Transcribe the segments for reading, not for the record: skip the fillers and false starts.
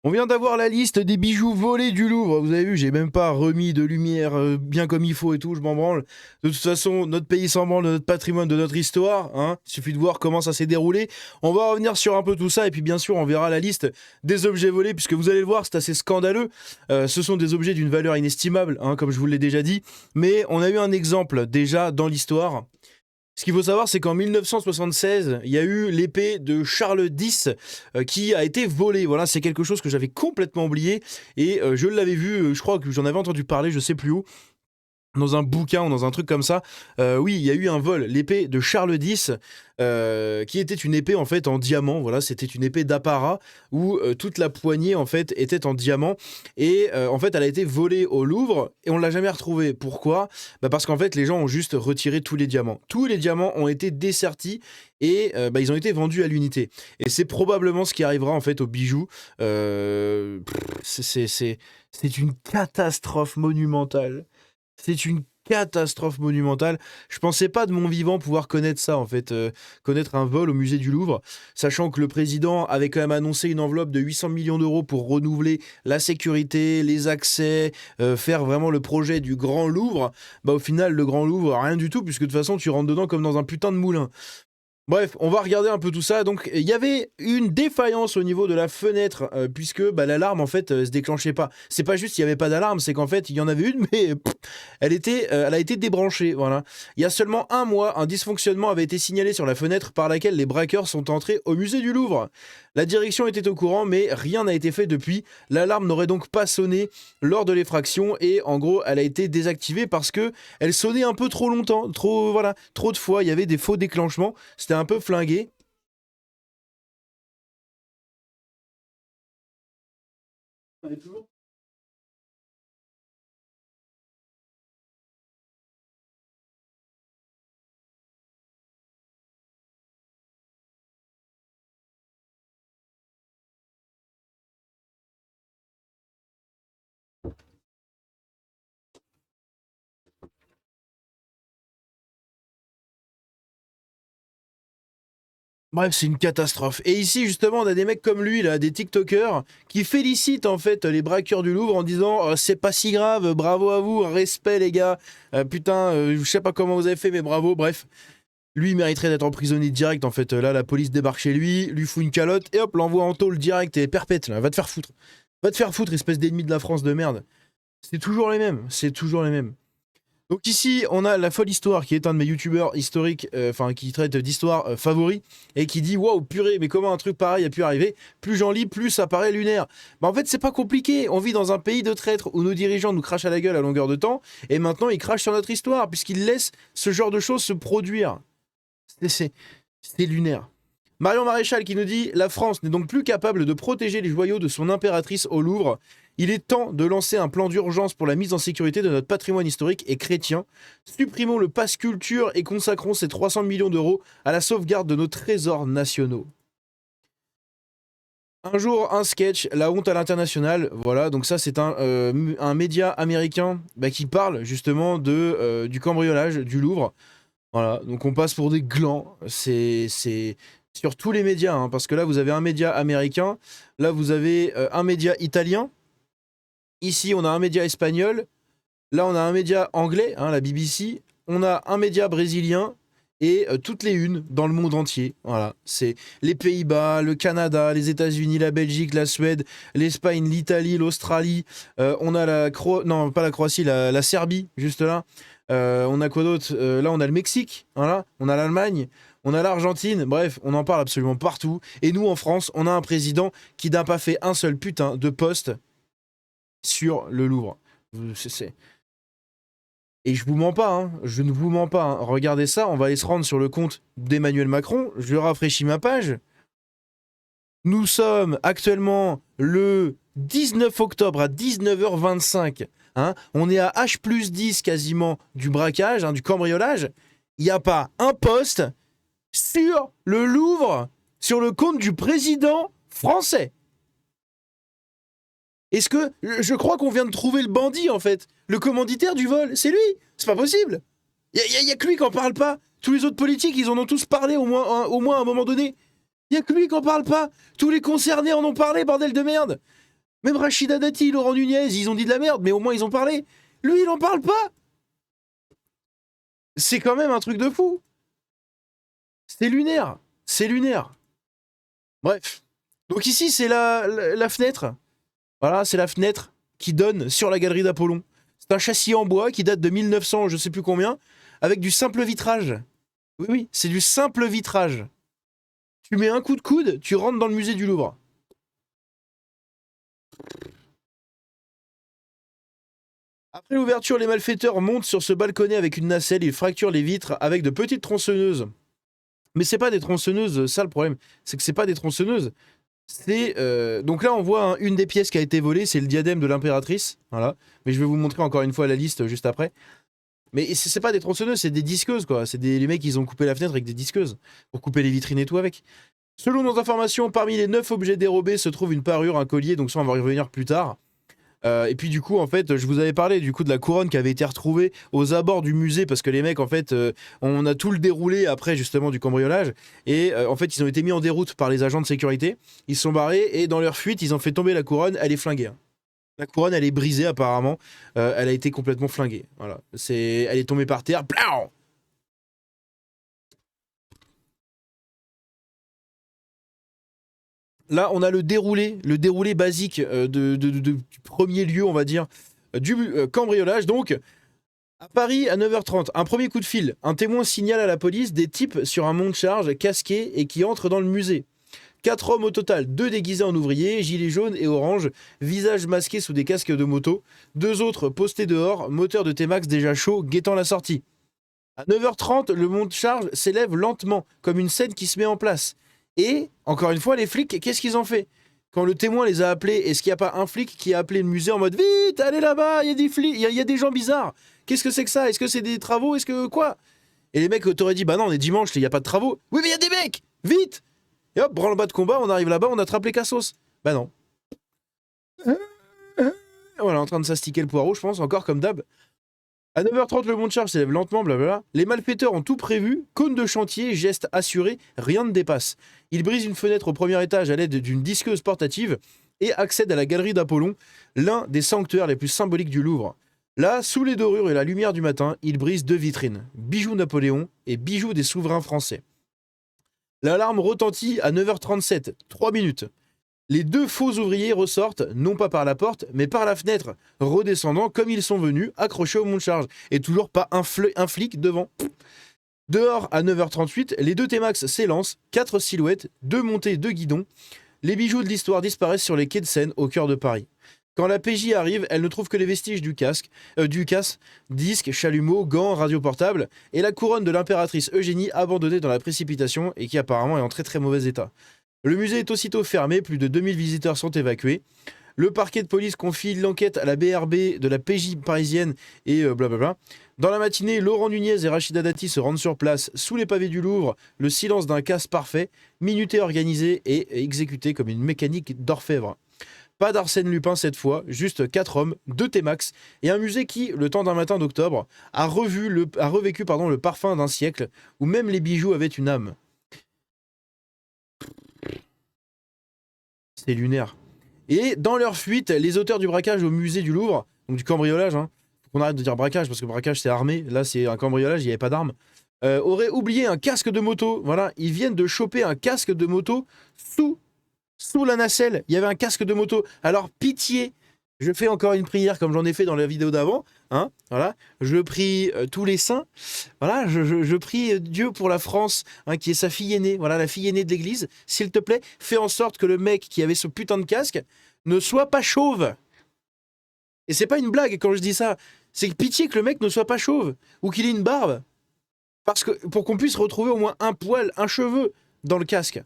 On vient d'avoir la liste des bijoux volés du Louvre. Vous avez vu, j'ai même pas remis de lumière bien comme il faut et tout, je m'en branle. De toute façon, notre pays s'en branle de notre patrimoine, de notre histoire. Hein. Il suffit de voir comment ça s'est déroulé. On va revenir sur un peu tout ça et puis bien sûr, on verra la liste des objets volés puisque vous allez le voir, c'est assez scandaleux. Ce sont des objets d'une valeur inestimable, hein, comme je vous l'ai déjà dit. Mais on a eu un exemple déjà dans l'histoire. Ce qu'il faut savoir, c'est qu'en 1976, il y a eu l'épée de Charles X qui a été volée. Voilà, c'est quelque chose que j'avais complètement oublié et je l'avais vu, je crois que j'en avais entendu parler, je sais plus où. Dans un bouquin ou dans un truc comme ça, oui, il y a eu un vol, l'épée de Charles X, qui était une épée en fait en diamant. Voilà, c'était une épée d'apparat où toute la poignée en fait était en diamant et en fait elle a été volée au Louvre et on l'a jamais retrouvée. Pourquoi ? Parce qu'en fait les gens ont juste retiré tous les diamants. Tous les diamants ont été dessertis et ils ont été vendus à l'unité. Et c'est probablement ce qui arrivera en fait aux bijoux. C'est une catastrophe monumentale. C'est une catastrophe monumentale. Je pensais pas de mon vivant pouvoir connaître ça, en fait, connaître un vol au musée du Louvre, sachant que le président avait quand même annoncé une enveloppe de 800 millions d'euros pour renouveler la sécurité, les accès, faire vraiment le projet du Grand Louvre. Au final, le Grand Louvre, rien du tout, puisque de toute façon, tu rentres dedans comme dans un putain de moulin. Bref, on va regarder un peu tout ça. Donc, il y avait une défaillance au niveau de la fenêtre, puisque l'alarme, en fait, se déclenchait pas. C'est pas juste qu'il n'y avait pas d'alarme, c'est qu'en fait, il y en avait une, mais elle a été débranchée. Voilà. Il y a seulement un mois, un dysfonctionnement avait été signalé sur la fenêtre par laquelle les braqueurs sont entrés au musée du Louvre. La direction était au courant, mais rien n'a été fait depuis. L'alarme n'aurait donc pas sonné lors de l'effraction et, en gros, elle a été désactivée parce que elle sonnait un peu trop longtemps, trop de fois. Il y avait des faux déclenchements. C'était un peu flingué. Bref, c'est une catastrophe. Et ici, justement, on a des mecs comme lui, là, des TikTokers, qui félicitent en fait les braqueurs du Louvre en disant c'est pas si grave, bravo à vous, respect les gars, putain, je sais pas comment vous avez fait, mais bravo, bref. Lui, il mériterait d'être emprisonné direct, en fait. Là, la police débarque chez lui fout une calotte, et hop, l'envoie en tôle direct et perpète, là. Va te faire foutre. Va te faire foutre, espèce d'ennemi de la France de merde. C'est toujours les mêmes, c'est toujours les mêmes. Donc ici, on a La Folle Histoire, qui est un de mes youtubeurs historiques, qui traite d'histoire favoris, et qui dit waouh, purée, mais comment un truc pareil a pu arriver ? Plus j'en lis, plus ça paraît lunaire. En fait, c'est pas compliqué. On vit dans un pays de traîtres où nos dirigeants nous crachent à la gueule à longueur de temps, et maintenant ils crachent sur notre histoire, puisqu'ils laissent ce genre de choses se produire. C'est lunaire. Marion Maréchal qui nous dit « La France n'est donc plus capable de protéger les joyaux de son impératrice au Louvre. Il est temps de lancer un plan d'urgence pour la mise en sécurité de notre patrimoine historique et chrétien. Supprimons le pass culture et consacrons ces 300 millions d'euros à la sauvegarde de nos trésors nationaux. » Un jour, un sketch, la honte à l'international. Voilà, donc ça c'est un média américain qui parle justement du cambriolage du Louvre. Voilà, donc on passe pour des glands. C'est sur tous les médias, hein, parce que là vous avez un média américain, là vous avez un média italien, ici on a un média espagnol, là on a un média anglais, hein, la BBC, on a un média brésilien et toutes les unes dans le monde entier. Voilà, c'est les Pays-Bas, le Canada, les États-Unis, la Belgique, la Suède, l'Espagne, l'Italie, l'Australie. On a non pas la Croatie, la Serbie juste là. On a quoi d'autre ? Là on a le Mexique, voilà, on a l'Allemagne. On a l'Argentine, bref, on en parle absolument partout. Et nous, en France, on a un président qui n'a pas fait un seul putain de poste sur le Louvre. Et je vous mens pas, hein, je ne vous mens pas. Hein. Regardez ça, on va aller se rendre sur le compte d'Emmanuel Macron. Je rafraîchis ma page. Nous sommes actuellement le 19 octobre à 19h25. Hein. On est à H+10 quasiment du braquage, hein, du cambriolage. Il n'y a pas un poste sur le Louvre, sur le compte du président français. Est-ce que... Je crois qu'on vient de trouver le bandit, en fait. Le commanditaire du vol, c'est lui. C'est pas possible. Il y a que lui qui en parle pas. Tous les autres politiques, ils en ont tous parlé au moins à un moment donné. Il y a que lui qui en parle pas. Tous les concernés en ont parlé, bordel de merde. Même Rachida Dati, Laurent Nunez, ils ont dit de la merde, mais au moins ils ont parlé. Lui, il en parle pas. C'est quand même un truc de fou. C'est lunaire. C'est lunaire. Bref. Donc ici, c'est la fenêtre. Voilà, c'est la fenêtre qui donne sur la galerie d'Apollon. C'est un châssis en bois qui date de 1900, je sais plus combien, avec du simple vitrage. Oui, oui, c'est du simple vitrage. Tu mets un coup de coude, tu rentres dans le musée du Louvre. Après l'ouverture, les malfaiteurs montent sur ce balconnet avec une nacelle, ils fracturent les vitres avec de petites tronçonneuses. Mais c'est pas des tronçonneuses, ça le problème, c'est que c'est pas des tronçonneuses. C'est donc là on voit une des pièces qui a été volée, c'est le diadème de l'impératrice, voilà. Mais je vais vous montrer encore une fois la liste juste après. Mais c'est pas des tronçonneuses, c'est des disqueuses quoi. C'est les mecs ils ont coupé la fenêtre avec des disqueuses pour couper les vitrines et tout avec. Selon nos informations, parmi les 9 objets dérobés se trouve une parure, un collier, donc ça on va y revenir plus tard. Et puis du coup en fait je vous avais parlé du coup de la couronne qui avait été retrouvée aux abords du musée parce que les mecs en fait on a tout le déroulé après justement du cambriolage et en fait ils ont été mis en déroute par les agents de sécurité, ils se sont barrés et dans leur fuite ils ont fait tomber la couronne, elle est flinguée, hein. La couronne elle est brisée apparemment, elle a été complètement flinguée, voilà, elle est tombée par terre, Plau. Là, on a le déroulé basique du premier lieu, on va dire, du cambriolage. Donc, à Paris, à 9h30, un premier coup de fil. Un témoin signale à la police des types sur un monte-charge casqués et qui entrent dans le musée. 4 hommes au total, 2 déguisés en ouvriers, gilets jaunes et orange, visages masqués sous des casques de moto. 2 autres postés dehors, moteur de T-Max déjà chaud, guettant la sortie. À 9h30, le monte-charge s'élève lentement, comme une scène qui se met en place. Et, encore une fois, les flics, qu'est-ce qu'ils ont fait? Quand le témoin les a appelés, est-ce qu'il n'y a pas un flic qui a appelé le musée en mode vite, allez là-bas, il y a des flics, il y a des gens bizarres. Qu'est-ce que c'est que ça? Est-ce que c'est des travaux? Est-ce que quoi? Et les mecs t'auraient dit bah non, on est dimanche, il n'y a pas de travaux. Oui, mais il y a des mecs, vite. Et hop, branle-bas de combat, on arrive là-bas, on attrape les cassos. Bah non. Voilà, en train de s'astiquer le poireau, je pense, encore comme d'hab. À 9h30, le monte-charge s'élève lentement, blablabla. Les malfaiteurs ont tout prévu, cône de chantier, geste assuré, rien ne dépasse. Ils brisent une fenêtre au premier étage à l'aide d'une disqueuse portative et accèdent à la galerie d'Apollon, l'un des sanctuaires les plus symboliques du Louvre. Là, sous les dorures et la lumière du matin, ils brisent 2 vitrines, bijoux Napoléon et bijoux des souverains français. L'alarme retentit à 9h37, 3 minutes. Les 2 faux ouvriers ressortent, non pas par la porte, mais par la fenêtre, redescendant comme ils sont venus, accrochés au monte-charge. Et toujours pas un flic devant. Dehors, à 9h38, les 2 T-Max s'élancent, 4 silhouettes, 2 montées, 2 guidons. Les bijoux de l'histoire disparaissent sur les quais de Seine, au cœur de Paris. Quand la PJ arrive, elle ne trouve que les vestiges du casse, disques, chalumeaux, gants, radio portable, et la couronne de l'impératrice Eugénie abandonnée dans la précipitation et qui apparemment est en très très mauvais état. Le musée est aussitôt fermé, plus de 2000 visiteurs sont évacués. Le parquet de police confie l'enquête à la BRB de la PJ parisienne et blablabla. Dans la matinée, Laurent Nunez et Rachida Dati se rendent sur place, sous les pavés du Louvre, le silence d'un casse parfait, minuté organisé et exécuté comme une mécanique d'orfèvre. Pas d'Arsène Lupin cette fois, juste 4 hommes, 2 T-Max et un musée qui, le temps d'un matin d'octobre, a revécu le parfum d'un siècle où même les bijoux avaient une âme. C'est lunaire. Et dans leur fuite, les auteurs du braquage au musée du Louvre, donc du cambriolage, hein, faut qu'on arrête de dire braquage parce que braquage c'est armé, là c'est un cambriolage, il n'y avait pas d'armes, auraient oublié un casque de moto. Voilà, ils viennent de choper un casque de moto sous la nacelle. Il y avait un casque de moto. Alors pitié, je fais encore une prière comme j'en ai fait dans la vidéo d'avant. Hein, voilà, je prie tous les saints. Voilà, je prie Dieu pour la France, hein, qui est sa fille aînée. Voilà, la fille aînée de l'Église. S'il te plaît, fais en sorte que le mec qui avait ce putain de casque ne soit pas chauve. Et c'est pas une blague quand je dis ça. C'est pitié que le mec ne soit pas chauve ou qu'il ait une barbe, parce que pour qu'on puisse retrouver au moins un poil, un cheveu dans le casque.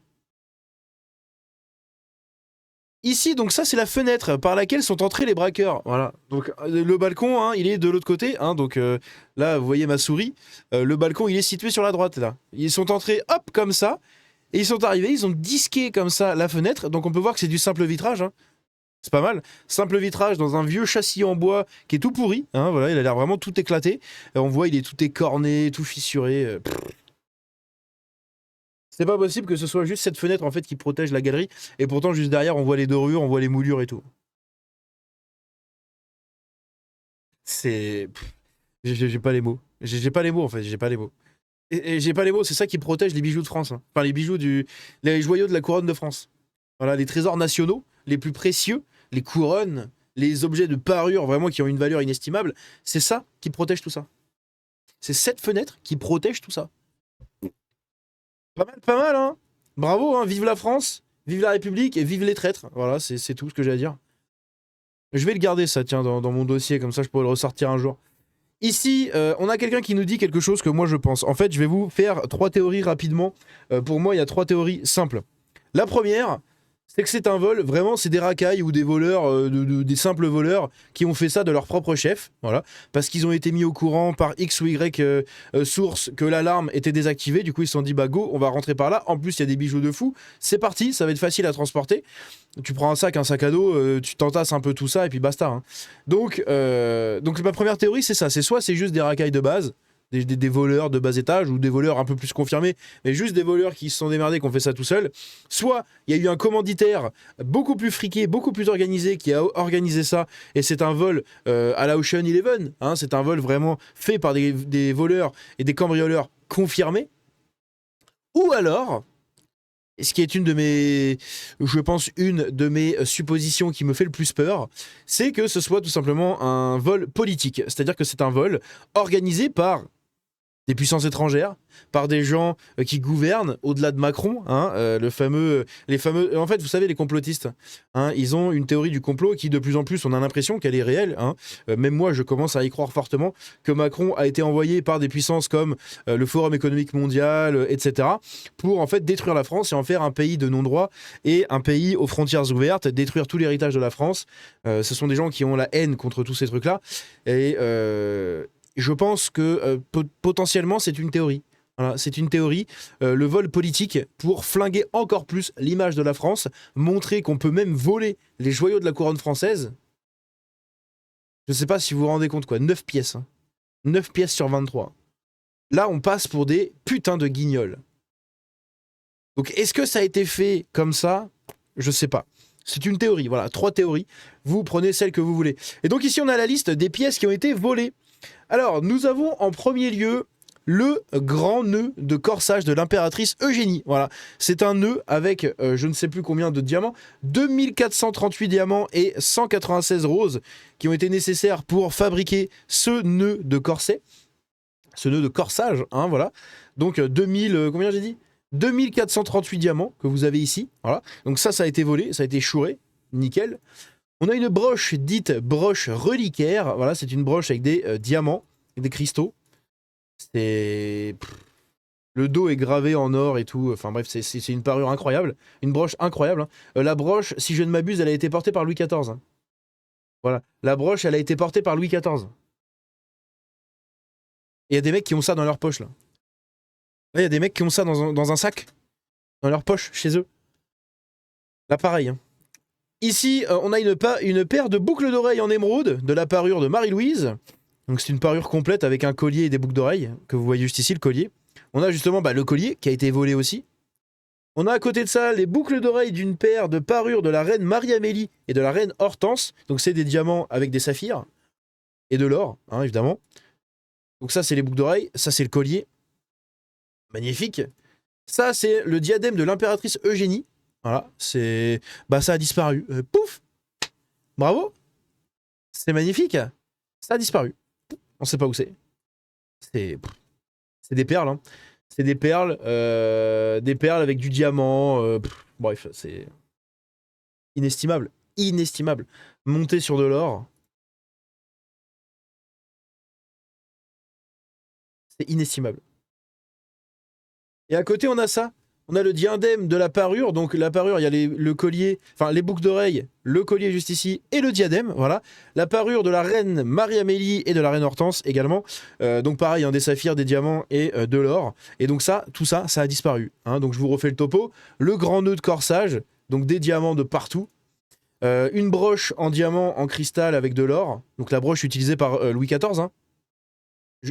Ici, donc ça, c'est la fenêtre par laquelle sont entrés les braqueurs. Voilà. Donc le balcon, hein, il est de l'autre côté. Hein, donc là, vous voyez ma souris. Le balcon, il est situé sur la droite, là. Ils sont entrés, hop, comme ça. Et ils sont arrivés, ils ont disqué comme ça la fenêtre. Donc on peut voir que c'est du simple vitrage. Hein. C'est pas mal. Simple vitrage dans un vieux châssis en bois qui est tout pourri. Hein, voilà, il a l'air vraiment tout éclaté. On voit, il est tout écorné, tout fissuré. C'est pas possible que ce soit juste cette fenêtre en fait qui protège la galerie. Et pourtant, juste derrière, on voit les dorures, on voit les moulures et tout. C'est... J'ai pas les mots. J'ai pas les mots, en fait, j'ai pas les mots. Et j'ai pas les mots, c'est ça qui protège les bijoux de France, hein. Enfin, les bijoux les joyaux de la couronne de France. Voilà, les trésors nationaux, les plus précieux, les couronnes, les objets de parure vraiment qui ont une valeur inestimable, c'est ça qui protège tout ça. C'est cette fenêtre qui protège tout ça. Pas mal, hein. Bravo, hein. Vive la France, vive la République et vive les traîtres. Voilà, c'est tout ce que j'ai à dire. Je vais le garder ça, tiens, dans mon dossier, comme ça je pourrai le ressortir un jour. Ici, on a quelqu'un qui nous dit quelque chose que moi je pense. En fait, je vais vous faire 3 théories rapidement. Pour moi, il y a 3 théories simples. La première, c'est que c'est un vol, vraiment, c'est des racailles ou des voleurs, des simples voleurs qui ont fait ça de leur propre chef, voilà, parce qu'ils ont été mis au courant par X ou Y source que l'alarme était désactivée, du coup ils se sont dit bah go, on va rentrer par là, en plus il y a des bijoux de fou, c'est parti, ça va être facile à transporter, tu prends un sac à dos, tu t'entasses un peu tout ça et puis basta, hein. Donc ma première théorie c'est ça, c'est soit c'est juste des racailles de base, des voleurs de bas étage ou des voleurs un peu plus confirmés, mais juste des voleurs qui se sont démerdés, qui ont fait ça tout seul. Soit il y a eu un commanditaire beaucoup plus friqué, beaucoup plus organisé qui a organisé ça, et c'est un vol à la Ocean Eleven, hein, c'est un vol vraiment fait par des voleurs et des cambrioleurs confirmés. Ou alors, ce qui est je pense, une de mes suppositions qui me fait le plus peur, c'est que ce soit tout simplement un vol politique. C'est-à-dire que c'est un vol organisé par des puissances étrangères, par des gens qui gouvernent au-delà de Macron, hein, les fameux, en fait, vous savez, les complotistes, hein, ils ont une théorie du complot qui, de plus en plus, on a l'impression qu'elle est réelle, hein. Même moi, je commence à y croire fortement que Macron a été envoyé par des puissances comme le Forum économique mondial, etc., pour en fait détruire la France et en faire un pays de non-droit et un pays aux frontières ouvertes, détruire tout l'héritage de la France. Ce sont des gens qui ont la haine contre tous ces trucs-là et je pense que potentiellement c'est une théorie. Voilà, c'est une théorie, le vol politique pour flinguer encore plus l'image de la France, montrer qu'on peut même voler les joyaux de la couronne française. Je sais pas si vous vous rendez compte, quoi, 9 pièces. Hein. 9 pièces sur 23. Là, on passe pour des putains de guignols. Donc, est-ce que ça a été fait comme ça? Je sais pas. C'est une théorie, voilà, 3 théories. Vous prenez celle que vous voulez. Et donc ici, on a la liste des pièces qui ont été volées. Alors, nous avons en premier lieu le grand nœud de corsage de l'impératrice Eugénie. Voilà, c'est un nœud avec je ne sais plus combien de diamants, 2438 diamants et 196 roses qui ont été nécessaires pour fabriquer ce nœud de corset, ce nœud de corsage, hein, voilà. Donc combien j'ai dit 2438 diamants que vous avez ici, voilà. Donc ça a été volé, ça a été chouré, nickel. On a une broche dite broche reliquaire. Voilà, c'est une broche avec des diamants et des cristaux. Le dos est gravé en or et tout. Enfin bref, c'est une parure incroyable. Une broche incroyable, hein. La broche, si je ne m'abuse, elle a été portée par Louis XIV. Hein. Voilà, la broche, elle a été portée par Louis XIV. Et il y a des mecs qui ont ça dans leur poche, là. Là, il y a des mecs qui ont ça dans un sac, dans leur poche, chez eux. Là, pareil, hein. Ici, on a une paire de boucles d'oreilles en émeraude de la parure de Marie-Louise. Donc c'est une parure complète avec un collier et des boucles d'oreilles, que vous voyez juste ici, le collier. On a justement le collier qui a été volé aussi. On a à côté de ça les boucles d'oreilles d'une paire de parures de la reine Marie-Amélie et de la reine Hortense. Donc c'est des diamants avec des saphirs et de l'or, hein, évidemment. Donc ça c'est les boucles d'oreilles, ça c'est le collier. Magnifique. Ça c'est le diadème de l'impératrice Eugénie. Voilà, ça a disparu. Pouf. Bravo. C'est magnifique. Ça a disparu. On sait pas où c'est. C'est des perles, hein. C'est des perles avec du diamant. Bref, c'est inestimable. Inestimable. Monté sur de l'or. C'est inestimable. Et à côté, on a ça. On a le diadème de la parure. Donc la parure, il y a le collier, enfin les boucles d'oreilles, le collier juste ici et le diadème. Voilà. La parure de la reine Marie-Amélie et de la reine Hortense également. Donc pareil, hein, des saphirs, des diamants et de l'or. Et donc tout ça a disparu. Hein. Donc je vous refais le topo. Le grand nœud de corsage, donc des diamants de partout. Une broche en diamant, en cristal avec de l'or. Donc la broche utilisée par Louis XIV. Hein.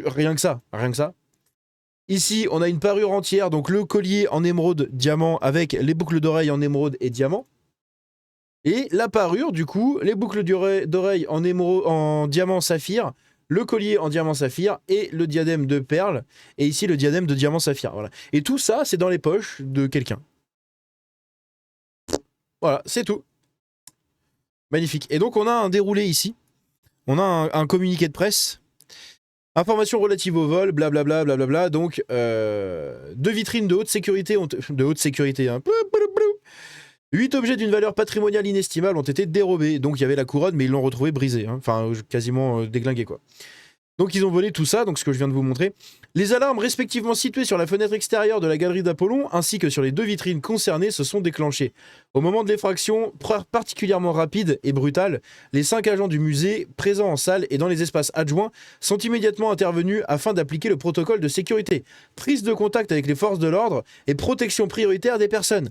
Rien que ça, rien que ça. Ici, on a une parure entière, donc le collier en émeraude diamant avec les boucles d'oreilles en émeraude et diamant. Et la parure, du coup, les boucles d'oreilles en diamant saphir, le collier en diamant saphir et le diadème de perles. Et ici, le diadème de diamant saphir. Voilà. Et tout ça, c'est dans les poches de quelqu'un. Voilà, c'est tout. Magnifique. Et donc, on a un déroulé ici. On a un communiqué de presse. Informations relatives au vol, blablabla, blablabla. Donc, deux vitrines de haute sécurité de haute sécurité, hein. 8 objets d'une valeur patrimoniale inestimable ont été dérobés. Donc, il y avait la couronne, mais ils l'ont retrouvée brisée, hein. Enfin, quasiment déglinguée, quoi. Donc, ils ont volé tout ça, donc ce que je viens de vous montrer. Les alarmes respectivement situées sur la fenêtre extérieure de la galerie d'Apollon, ainsi que sur les deux vitrines concernées, se sont déclenchées. Au moment de l'effraction, particulièrement rapide et brutale, les 5 agents du musée, présents en salle et dans les espaces adjoints, sont immédiatement intervenus afin d'appliquer le protocole de sécurité, prise de contact avec les forces de l'ordre et protection prioritaire des personnes.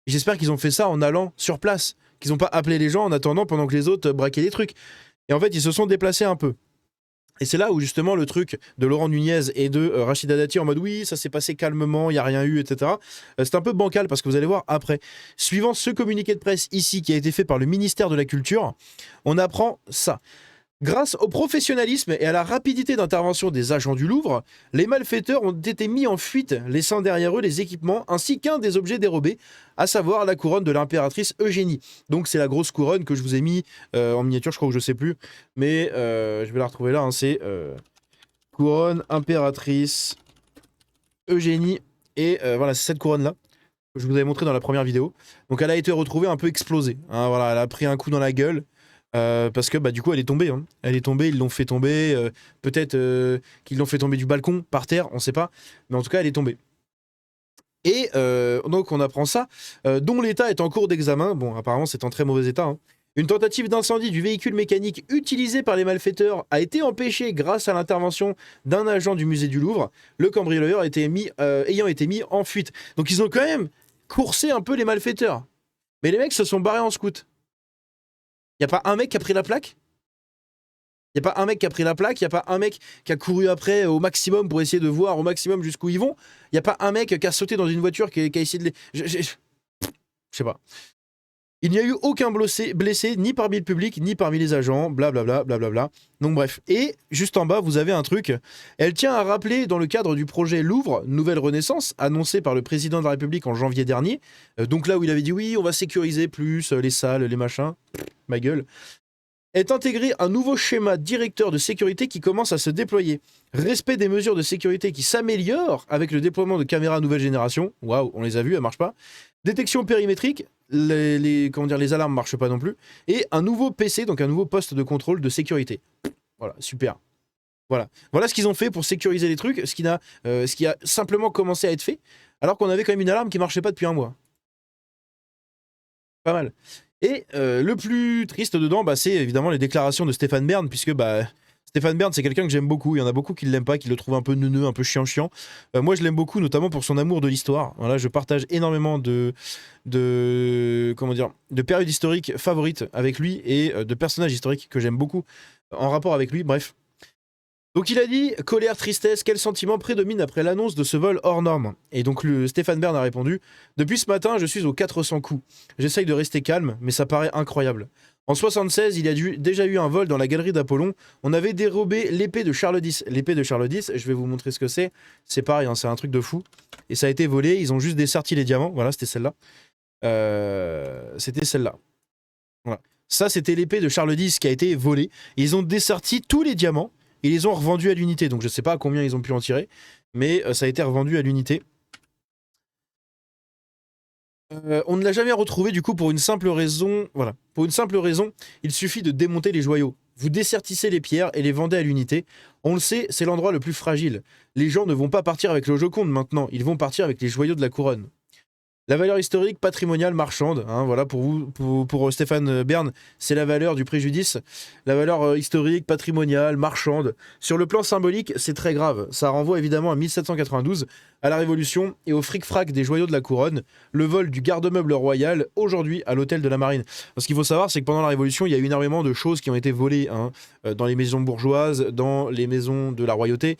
J'espère qu'ils ont fait ça en allant sur place, qu'ils n'ont pas appelé les gens en attendant pendant que les autres braquaient des trucs. Et en fait, ils se sont déplacés un peu. Et c'est là où justement le truc de Laurent Nunez et de Rachida Dati en mode oui, ça s'est passé calmement, il n'y a rien eu, etc. C'est un peu bancal parce que vous allez voir après. Suivant ce communiqué de presse ici qui a été fait par le ministère de la Culture, on apprend ça. Grâce au professionnalisme et à la rapidité d'intervention des agents du Louvre, les malfaiteurs ont été mis en fuite, laissant derrière eux les équipements ainsi qu'un des objets dérobés, à savoir la couronne de l'impératrice Eugénie. Donc c'est la grosse couronne que je vous ai mis en miniature, je crois que je sais plus, mais je vais la retrouver là, hein, c'est couronne impératrice Eugénie, et voilà, c'est cette couronne-là que je vous avais montré dans la première vidéo. Donc elle a été retrouvée un peu explosée, hein, voilà, elle a pris un coup dans la gueule. Parce que bah, du coup elle est tombée, hein. Elle est tombée, ils l'ont fait tomber, peut-être qu'ils l'ont fait tomber du balcon, par terre, on sait pas, mais en tout cas elle est tombée. Et donc on apprend ça, dont l'état est en cours d'examen, bon apparemment c'est en très mauvais état, hein. Une tentative d'incendie du véhicule mécanique utilisé par les malfaiteurs a été empêchée grâce à l'intervention d'un agent du musée du Louvre, le cambrioleur ayant été mis en fuite. Donc ils ont quand même coursé un peu les malfaiteurs, mais les mecs se sont barrés en scout. Y a pas un mec qui a pris la plaque? Y a pas un mec qui a pris la plaque? Y a pas un mec qui a couru après au maximum pour essayer de voir au maximum jusqu'où ils vont? Y a pas un mec qui a sauté dans une voiture qui a essayé de les... Je sais pas. Il n'y a eu aucun blessé, ni parmi le public, ni parmi les agents, blablabla, blablabla. Donc bref. Et juste en bas, vous avez un truc. Elle tient à rappeler, dans le cadre du projet Louvre, Nouvelle Renaissance, annoncé par le président de la République en janvier dernier, donc là où il avait dit oui, on va sécuriser plus les salles, les machins, ma gueule, est intégré un nouveau schéma directeur de sécurité qui commence à se déployer. Respect des mesures de sécurité qui s'améliorent avec le déploiement de caméras nouvelle génération. Waouh, on les a vues, elles marchent pas. Détection périmétrique, les alarmes marchent pas non plus. Et un nouveau PC, donc un nouveau poste de contrôle de sécurité. Voilà, super. Voilà ce qu'ils ont fait pour sécuriser les trucs, ce qui a simplement commencé à être fait, alors qu'on avait quand même une alarme qui marchait pas depuis un mois. Pas mal. Et le plus triste dedans, bah, c'est évidemment les déclarations de Stéphane Bern, puisque bah, Stéphane Bern, c'est quelqu'un que j'aime beaucoup. Il y en a beaucoup qui ne l'aiment pas, qui le trouvent un peu neuneux, un peu chiant. Moi, je l'aime beaucoup, notamment pour son amour de l'histoire. Voilà, je partage énormément de périodes historiques favorites avec lui et de personnages historiques que j'aime beaucoup en rapport avec lui. Bref. Donc il a dit « Colère, tristesse, quel sentiment prédomine après l'annonce de ce vol hors norme ?» Et donc Stéphane Bern a répondu « Depuis ce matin, je suis aux 400 coups. J'essaye de rester calme, mais ça paraît incroyable. En 76, il y a déjà eu un vol dans la galerie d'Apollon. On avait dérobé l'épée de Charles X. L'épée de Charles X, je vais vous montrer ce que c'est. C'est pareil, hein, c'est un truc de fou. Et ça a été volé, ils ont juste desserti les diamants. Voilà, c'était celle-là. C'était celle-là. Voilà. Ça, c'était l'épée de Charles X qui a été volée. Ils ont desserti tous les diamants. Ils les ont revendus à l'unité, donc je ne sais pas à combien ils ont pu en tirer, mais ça a été revendu à l'unité. On ne l'a jamais retrouvé du coup pour une simple raison. Voilà, pour une simple raison, il suffit de démonter les joyaux. Vous dessertissez les pierres et les vendez à l'unité. On le sait, c'est l'endroit le plus fragile. Les gens ne vont pas partir avec le Joconde maintenant, ils vont partir avec les joyaux de la couronne. La valeur historique, patrimoniale, marchande, hein, voilà, pour Stéphane Bern, c'est la valeur du préjudice. La valeur historique, patrimoniale, marchande. Sur le plan symbolique, c'est très grave. Ça renvoie évidemment à 1792, à la Révolution et au fric-frac des joyaux de la couronne, le vol du garde-meuble royal aujourd'hui à l'hôtel de la Marine. Ce qu'il faut savoir, c'est que pendant la Révolution, il y a eu énormément de choses qui ont été volées hein, dans les maisons bourgeoises, dans les maisons de la royauté,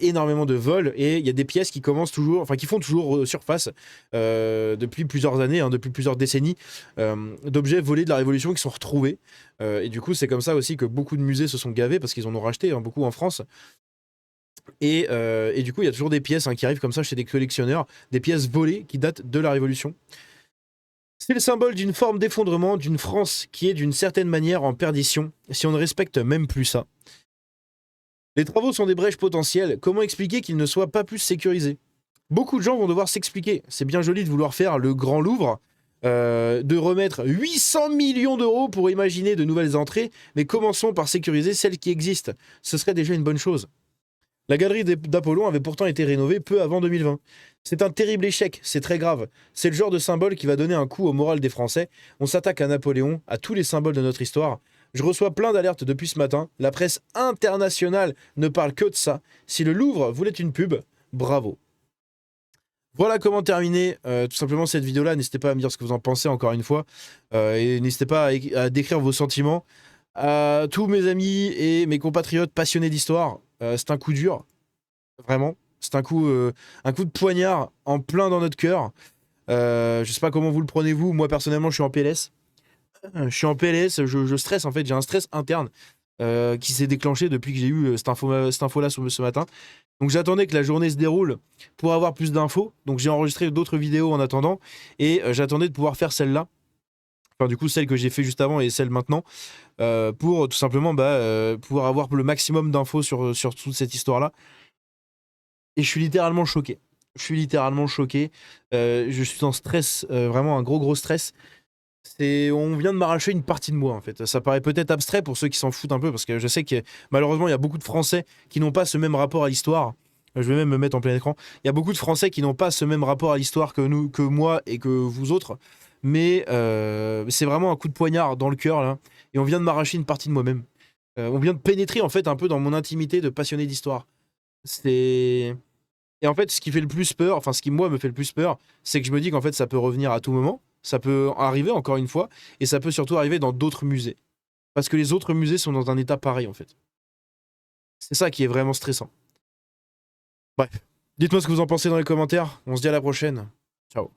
énormément de vols et il y a des pièces qui commencent toujours, enfin qui font toujours surface depuis plusieurs années, hein, depuis plusieurs décennies, d'objets volés de la Révolution qui sont retrouvés. Et du coup, c'est comme ça aussi que beaucoup de musées se sont gavés parce qu'ils en ont racheté hein, beaucoup en France. Et du coup, il y a toujours des pièces hein, qui arrivent comme ça chez des collectionneurs, des pièces volées qui datent de la Révolution. C'est le symbole d'une forme d'effondrement d'une France qui est d'une certaine manière en perdition, si on ne respecte même plus ça. Les travaux sont des brèches potentielles, comment expliquer qu'ils ne soient pas plus sécurisés? Beaucoup de gens vont devoir s'expliquer. C'est bien joli de vouloir faire le Grand Louvre, de remettre 800 millions d'euros pour imaginer de nouvelles entrées, mais commençons par sécuriser celles qui existent. Ce serait déjà une bonne chose. La galerie d'Apollon avait pourtant été rénovée peu avant 2020. C'est un terrible échec, c'est très grave. C'est le genre de symbole qui va donner un coup au moral des Français. On s'attaque à Napoléon, à tous les symboles de notre histoire. Je reçois plein d'alertes depuis ce matin. La presse internationale ne parle que de ça. Si le Louvre voulait une pub, bravo. Voilà comment terminer tout simplement cette vidéo-là. N'hésitez pas à me dire ce que vous en pensez encore une fois. Et n'hésitez pas à décrire vos sentiments. À tous mes amis et mes compatriotes passionnés d'histoire, c'est un coup dur, vraiment. C'est un coup de poignard en plein dans notre cœur. Je sais pas comment vous le prenez vous. Moi personnellement, je suis en PLS. Je suis en PLS, je stresse en fait. J'ai un stress interne qui s'est déclenché depuis que j'ai eu cette info-là ce matin. Donc j'attendais que la journée se déroule pour avoir plus d'infos. Donc j'ai enregistré d'autres vidéos en attendant. Et j'attendais de pouvoir faire celle-là. Enfin du coup celle que j'ai fait juste avant et celle maintenant. Pour tout simplement pouvoir avoir le maximum d'infos sur toute cette histoire-là. Et je suis littéralement choqué. Je suis en stress, vraiment un gros stress. On vient de m'arracher une partie de moi en fait. Ça paraît peut-être abstrait pour ceux qui s'en foutent un peu parce que je sais que malheureusement il y a beaucoup de Français qui n'ont pas ce même rapport à l'histoire. Je vais même me mettre en plein écran. Il y a beaucoup de Français qui n'ont pas ce même rapport à l'histoire que moi et que vous autres. Mais c'est vraiment un coup de poignard dans le cœur là. Et on vient de m'arracher une partie de moi-même. On vient de pénétrer en fait un peu dans mon intimité de passionné d'histoire. Et en fait, ce qui fait le plus peur, enfin ce qui moi me fait le plus peur, c'est que je me dis qu'en fait ça peut revenir à tout moment. Ça peut arriver encore une fois. Et ça peut surtout arriver dans d'autres musées. Parce que les autres musées sont dans un état pareil en fait. C'est ça qui est vraiment stressant. Bref. Dites-moi ce que vous en pensez dans les commentaires. On se dit à la prochaine. Ciao.